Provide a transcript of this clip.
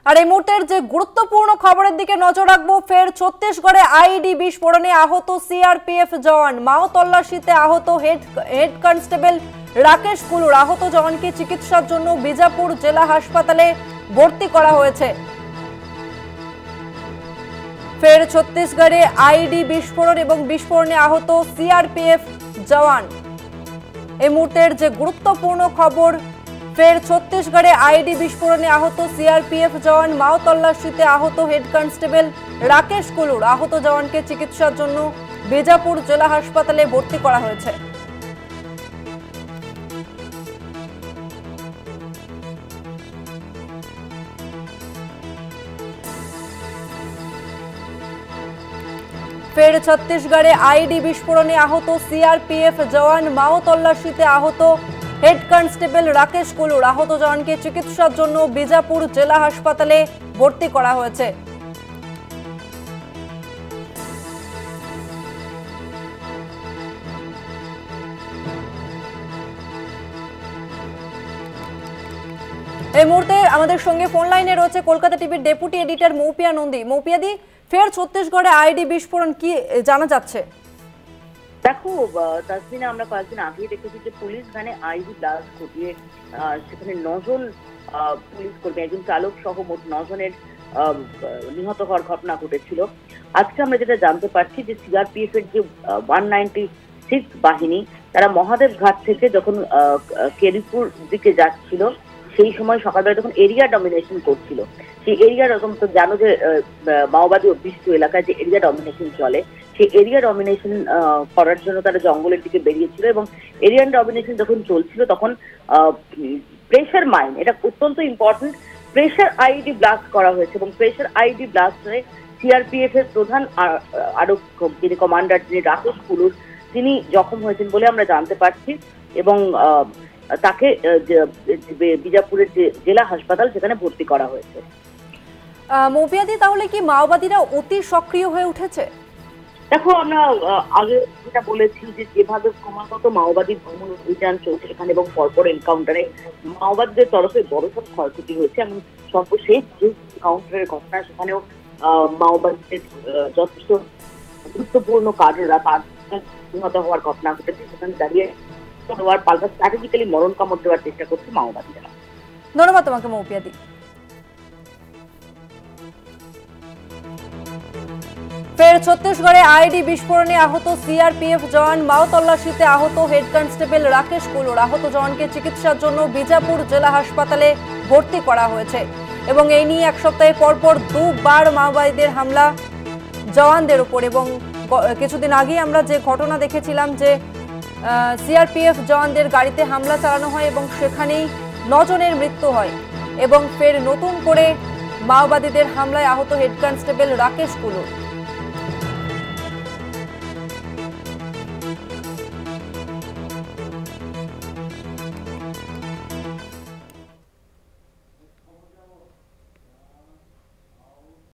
আর এই মুহূর্তের যে গুরুত্বপূর্ণ খবরের দিকে নজর রাখবো, ফের ছত্তিশগড়ে আইইডি বিস্ফোরণে আহত সিআরপিএফ জওয়ান। মাও তল্লাশিতে আহত হেড কনস্টেবল রাকেশ কুলুর। আহত জওয়ানকে চিকিৎসার জন্য বিজাপুর জেলা হাসপাতালে ভর্তি করা হয়েছে। ফের ছত্তিশগড়ে আইইডি বিস্ফোরণ এবং বিস্ফোরণে আহত সিআরপিএফ জওয়ান। এই মুহূর্তের যে গুরুত্বপূর্ণ খবর, ফের ছত্তিশগড়ে আইইডি বিস্ফোরণে আহত সিআরপিএফ জওয়ান। মাও তল্লাশিতে আহত হেড কনস্টেবল রাকেশ কুলুর। আহত জওয়ানকে চিকিৎসার জন্য বিজাপুর জেলা হাসপাতালে ভর্তি করা হয়েছে। ফের ছত্তিশগড়ে আইইডি বিস্ফোরণে আহত সিআরপিএফ জওয়ান। মাও তল্লাশিতে আহত হেড কনস্টেবল রাকেশ কুলুর। আহত জওয়ানকে চিকিৎসার জন্য বিজাপুর জেলা হাসপাতালে ভর্তি করা হয়েছে। এই মুহূর্তে আমাদের সঙ্গে ফোন লাইনে রয়েছে কলকাতা টিভির ডেপুটি এডিটর মৌপিয়া নন্দী। মৌপিয়াদি, ফের ছত্তিশগড়ে আইইডি বিস্ফোরণ, কি জানা যাচ্ছে? দেখো তাসমিনা, আমরা কয়েকদিন আগে দেখেছি যে পুলিশ ভ্যানে আইইডি ব্লাস্ট ঘটিয়ে সেখানে 9 জন পুলিশ কর্মী, একজন চালক সহ মোট 9 জনের নিহত হওয়ার ঘটনা ঘটেছিল। আজকে আমরা যেটা জানতে পারছি যে সিআরপিএফ এর যে 196 বাহিনী, তারা মহাদেব ঘাট থেকে যখন কেরিপুর দিকে যাচ্ছিল, সেই সময় সকালবেলা যখন এরিয়া ডমিনেশন করছিল, সেই এরিয়া তো জানো যে মাওবাদী অভ্যুষিত এলাকায় যে এরিয়া ডমিনেশন চলে, সেই এরিয়া ডমিনেশন করার জন্য তারা জঙ্গলের দিকে বেরিয়েছিল। এবং এরিয়া ডমিনেশন যখন চলছিল তখন প্রেশার মাইন, এটা অত্যন্ত ইম্পর্টেন্ট, প্রেশার আইইডি ব্লাস্ট করা হয়েছে। এবং প্রেশার আইইডি ব্লাস্ট হয়ে সিআরপিএফ এর প্রধান যিনি কমান্ডার, যিনি রাকেশ কুলুর, তিনি জখম হয়েছেন বলে আমরা জানতে পারছি। এবং তাকে বিজাপুরের যে জেলা হাসপাতাল, সেখানে ভর্তি করা হয়েছে। মৌপিয়াদি, তাহলে কি মাওবাদীরা অতি সক্রিয় হয়ে উঠেছে? দেখো, আমরা আগে যেটা বলেছি যে যেভাবে ক্রমাগত মাওবাদী ভ্রমণ অভিযান চলছে সেখানে এবং পরপর এনকাউন্টারে মাওবাদীদের তরফে বড়সড় ক্ষয়ক্ষতি হয়েছে। এবং সর্বশেষ যে এনকাউন্টারের ঘটনা, সেখানেও মাওবাদীদের যথেষ্ট গুরুত্বপূর্ণ কার্ডরা তার নিহত হওয়ার ঘটনা ঘটেছে। সেখানে দাঁড়িয়ে পাল্টা স্ট্র্যাটেজিক্যালি মরণ কামড় দেওয়ার চেষ্টা করছে মাওবাদীরা। ধন্যবাদ তোমাকে মৌপিয়াদি। ফের ছত্তিশগড়ে আইইডি বিস্ফোরণে আহত সিআরপিএফ জওয়ান। মাও তল্লাশিতে আহত হেড কনস্টেবল রাকেশ কুলুর। আহত জওয়ানকে চিকিৎসার জন্য বিজাপুর জেলা হাসপাতালে ভর্তি করা হয়েছে। এবং এই নিয়ে এক সপ্তাহে পরপর দুবার মাওবাদীদের হামলা জওয়ানদের উপর। এবং কিছুদিন আগেই আমরা যে ঘটনা দেখেছিলাম যে সিআরপিএফ জওয়ানদের গাড়িতে হামলা চালানো হয় এবং সেখানেই 9 জনের মৃত্যু হয়। এবং ফের নতুন করে মাওবাদীদের হামলায় আহত হেড কনস্টেবল রাকেশ কুলুর।